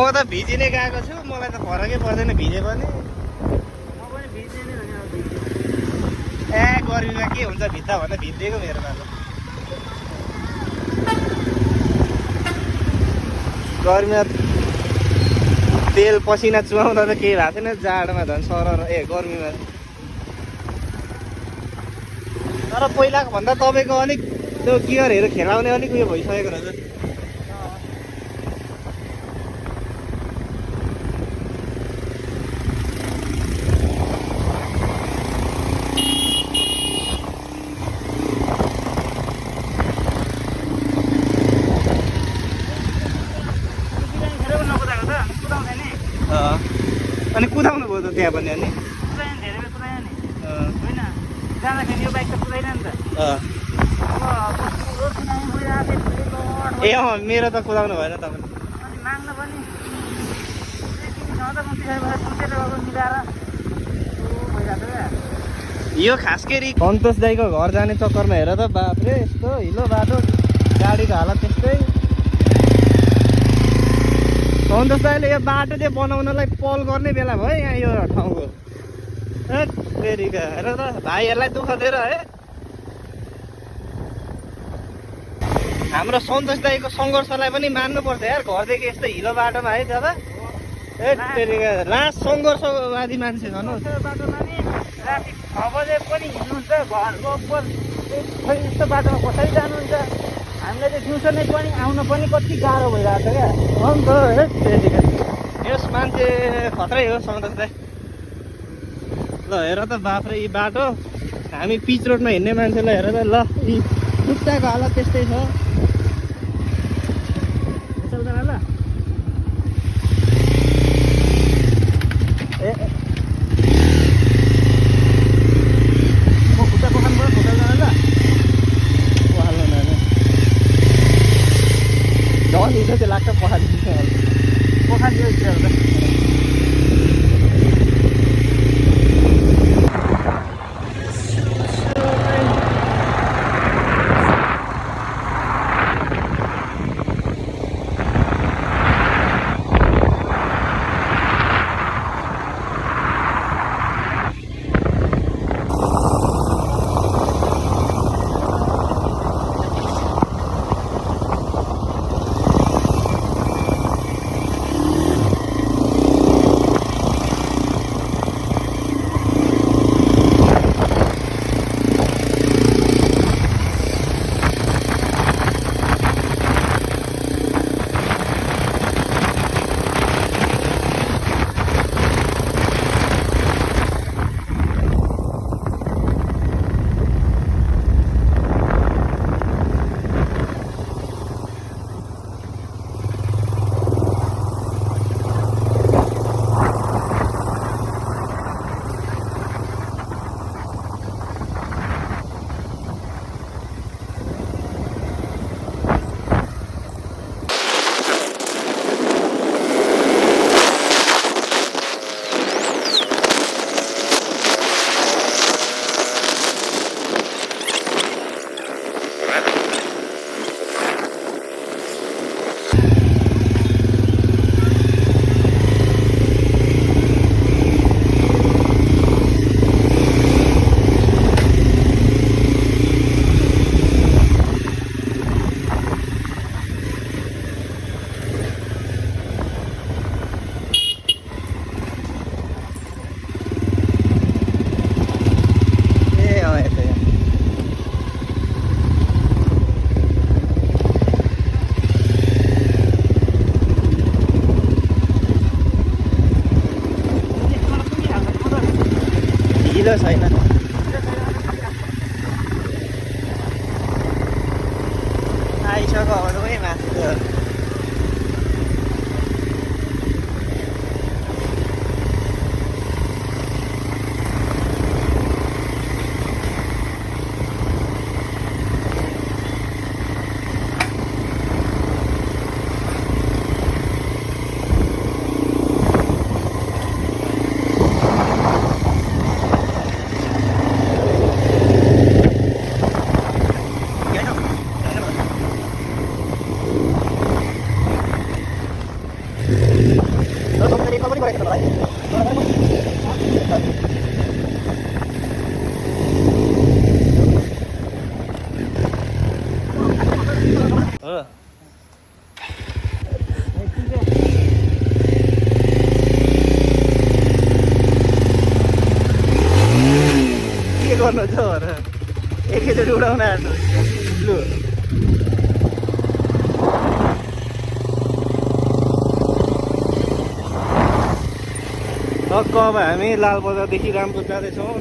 त भिजिने गएको छु, मलाई त फरकै पर्दैन भिजे पनि। ए गर्मीमा के हुन्छ भित्ता भन्दा भिजिएको मेरो बाटो। गर्मीमा तेल पसिना चुहाउँदा त केही भएको छैन, जाडोमा झन् सरर गर्मीमा। तर पहिलाको भन्दा तपाईँको अलिक त्यो गियरहरू खेलाउने अलिक उयो भइसकेको रहेछ। अनि कुदाउनु भयो त त्यहाँ पनि? अनि जाँदाखेरि यो बाइक त कुदाइन नि त। ए मेरो त कुदाउनु भएन तपाईँले। अनि माग्न पनि यो खास गरी सन्तोष दाईको घर जाने चक्करमा हेर त बाफ्रे, यस्तो हिलो बाटो, गाडीको हालत त्यस्तै। सन्तोष दाईले यो बाटो चाहिँ बनाउनलाई पहल गर्ने बेला भयो यहाँ यो ठाउँको। फेरिका हेर त भाइहरूलाई दुःख दिएर है। हाम्रो सन्तोष दाईको सङ्घर्षलाई पनि मान्नुपर्छ यार, घरदेखि यस्तो हिलो बाटोमा है दादा। फेरिका लास्ट सङ्घर्षवादी मान्छे भनौँ। बाटोमा नि राति 6 बजे पनि हिँड्नुहुन्छ, घरको खोइ यस्तो बाटोमा कसरी जानुहुन्छ। हामीलाई चाहिँ दिउँसो नै पनि आउन पनि कति गाह्रो भइरहेको छ क्या। अन्त फेरिका यस मान्छे खत्रै हो सन्तोष दाई। ल हेर त बाफ्रे यी बाटो, हामी पिच रोडमा हिँड्ने मान्छेलाई हेर त। ल यी खुट्टाको हालत त्यस्तै छ। ल ए म खुट्टा पखाल्नु भयो, खुट्टा जान ल पहाल्नु नानी झन् हिजो चाहिँ लाग्छ पहालिन्छ। पखालियो ढिलो छैन। आइसक्यो अब तपाईँ माथि। गर्नु छ एकैचोटि उडाउन आँट्नु लु टक्क अब हामी लाल बजारदेखि रामपुर जाँदैछौँ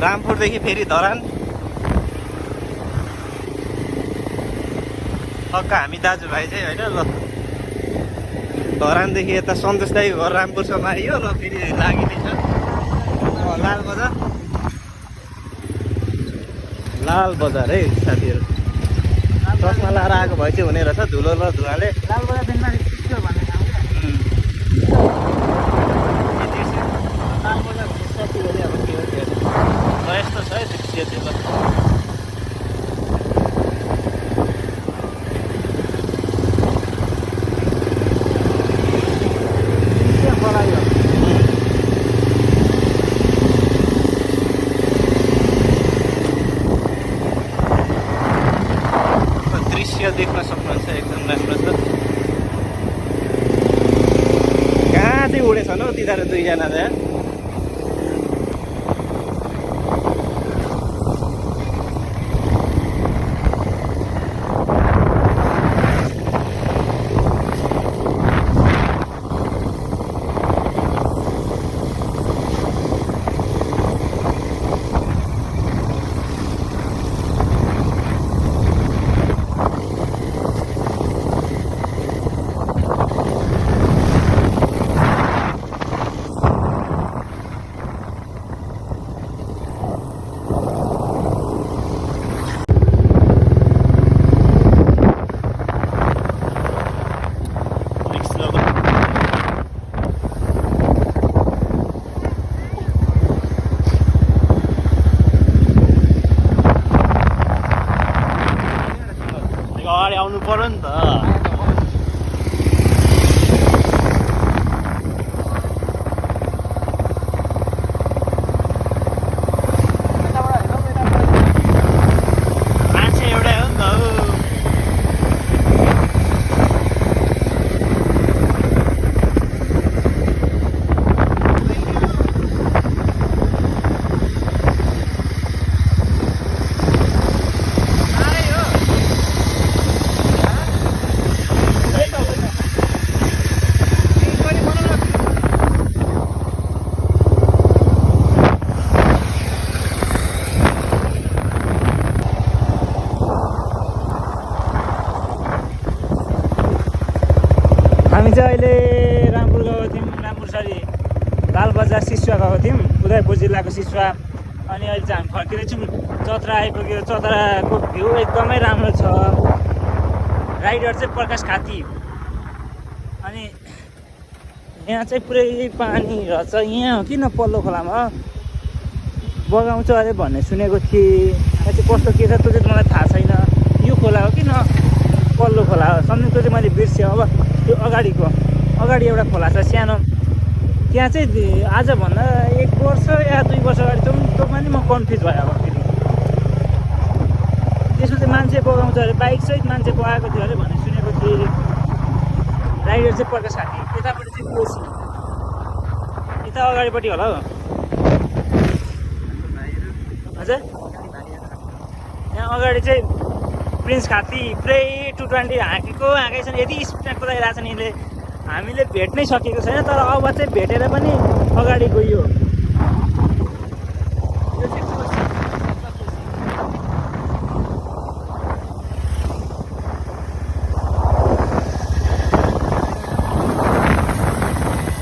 रामपुरदेखि फेरि धरान टक्क हामी दाजुभाइ चाहिँ होइन ल धरानदेखि यता सन्तोष दाइको घर रामपुरसम्म आइयो र फेरि लागिँदैछ लाल बजार है साथीहरू चस्मा लाएर आएको भए चाहिँ हुने रहेछ धुलो र धुवाले लाल बजार भन्ने लाल बजार साथी भने अब के हो त्यो यस्तो छ है दृश्य चाहिँ ल देख्न सक्नुहुन्छ एकदम राम्रो छ कहाँ चाहिँ उडेछन् हौ तिनीहरू दुईजना चाहिँ अगाडि आउनु पर्यो नि त मान्छे एउटै हो नि त हामी चाहिँ अहिले रामपुर गएको थियौँ रामपुर सरी लाल बजार सिसुवा गएको थियौँ उदयपुर जिल्लाको सिसुवा अनि अहिले चाहिँ हामी फर्किँदैछौँ चतरा आइपुग्यो चतराको भ्यू एकदमै राम्रो छ राइडर चाहिँ प्रकाश खाती अनि यहाँ चाहिँ पुरै पानी रहेछ यहाँ हो किन पल्लो खोलामा बगाउँछ अरे भन्ने सुनेको थिएँ यहाँ चाहिँ कस्तो के छ त्यो चाहिँ मलाई थाहा छैन यो खोला हो कि न पल्लो खोला हो सम्झिएको चाहिँ मैले बिर्सेँ अब त्यो अगाडि एउटा खोला छ सानो त्यहाँ चाहिँ आजभन्दा 1 वर्ष या 2 वर्ष अगाडि त्यो पनि म कन्फ्युज भएँ अब फेरि त्यसको चाहिँ मान्छे बगाउँछ अरे बाइकसहित मान्छे बगाएको थियो अरे भन्ने सुनेको थिएँ राइडर चाहिँ प्रकाश खाती यतापट्टि चाहिँ कोसी यता अगाडिपट्टि होला हौ हजुर यहाँ अगाडि चाहिँ प्रिन्स खाती पुरै 220 हाँकैछन् यति स्पिडमा कुदाइरहेछन् यिनले हामीले भेट्नै सकेको छैन तर अब चाहिँ भेटेर पनि अगाडि गयो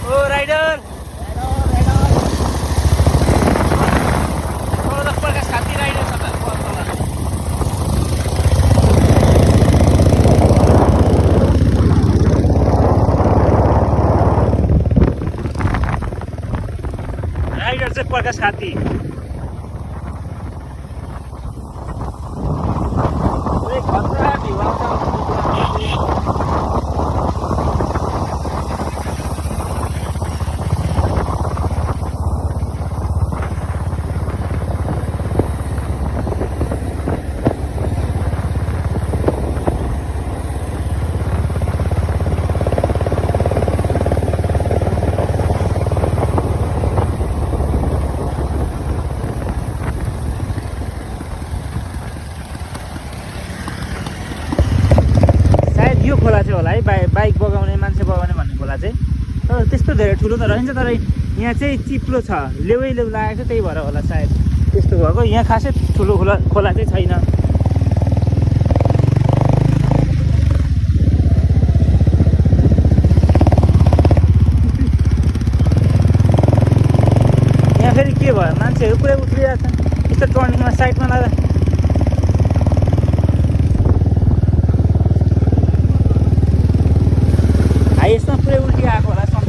ओ राइडर प्रकाश खाती राइडर छ त राइडर चाहिँ प्रकाश खाती तर त्यस्तो धेरै ठुलो त रहन्छ, तर यहाँ चाहिँ चिप्लो छ, लेउ लागेको छ, त्यही भएर होला सायद त्यस्तो भएको। यहाँ खासै ठुलो खोला चाहिँ छैन। यहाँ फेरि के भयो, मान्छेहरू पुरै उत्रिरहेको छ यस्तो टर्निङमा, साइडमा लाँदा। यसमा पुरै उल्टी आएको होला समथिङ।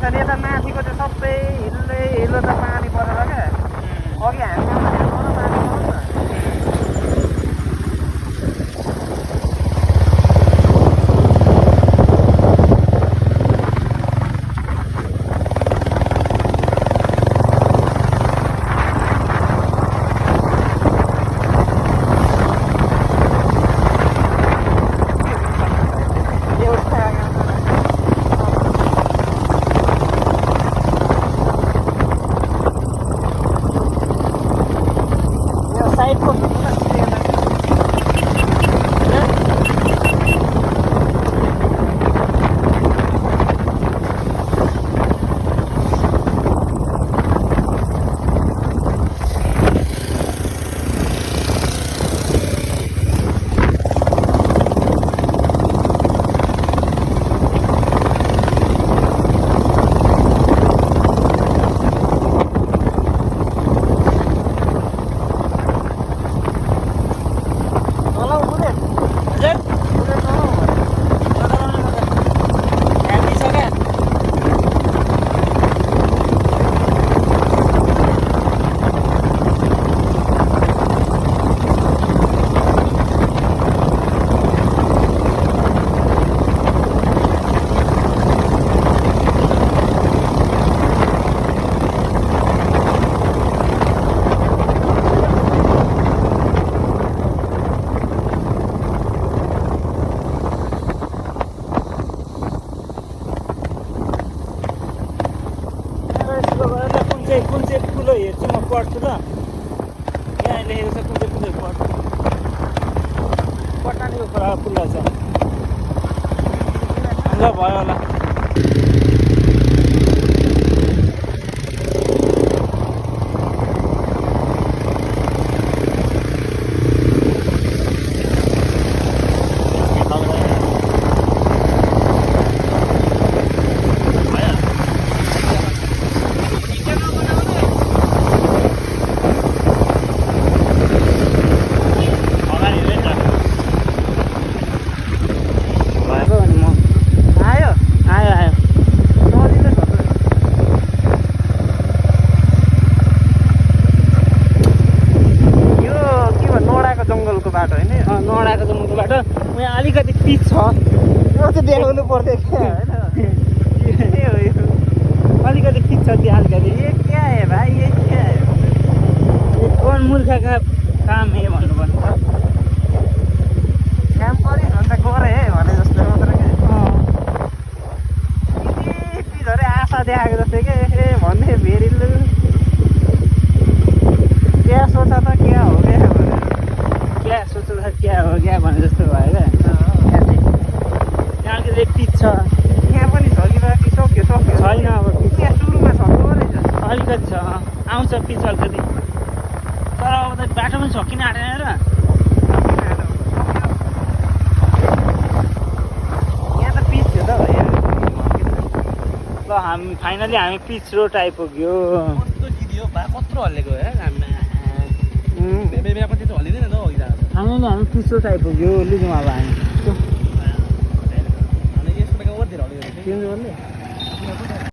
छ नि यता माथिको चाहिँ सबै हिलो त पानी परेर क्या अघि हामी पानी पर्छ कुन चाहिँ ठुलो हेर्छु म पढ्छु ल यहाँ लेखेको छ कुन चाहिँ ठुलो पढ्छु पटानीको कुरा फुल्ला छ ल भयो होला नडाको जङ्गलको बाटो यहाँ अलिकति पिच छ त्यो चाहिँ देखाउनु पर्थ्यो क्या होइन अलिकति पिच छ त्यो अलिकति ये क्या है भाइ ये क्या है कौन मूर्ख का काम है भन्नुपर्छ काम गरिस् भने त गरे है भने जस्तो मात्र क्या पिचहरू आशा देखाएको जस्तै के ए भन्ने भेरिलु क्या सोचा त क्या हो क्या भनेर क्या सोच्दा था क्या हो क्या भने जस्तो भयो क्या यहाँ अलिकति पिच छ यहाँ पनि छ कि बाँकी सक्यो छैन अब यहाँ सुरुमा सक्नु रहेछ अलिकति छ आउँछ पिच अलिकति तर अब त बाटो पनि सकिन आँटेन र यहाँ त पिच थियो त ल हामी फाइनली हामी पिच रोड आइपुग्यो कत्रो हल्लेको है फाइनली हामी पिच रोड आइपुग्यो लिगौँ अब हामी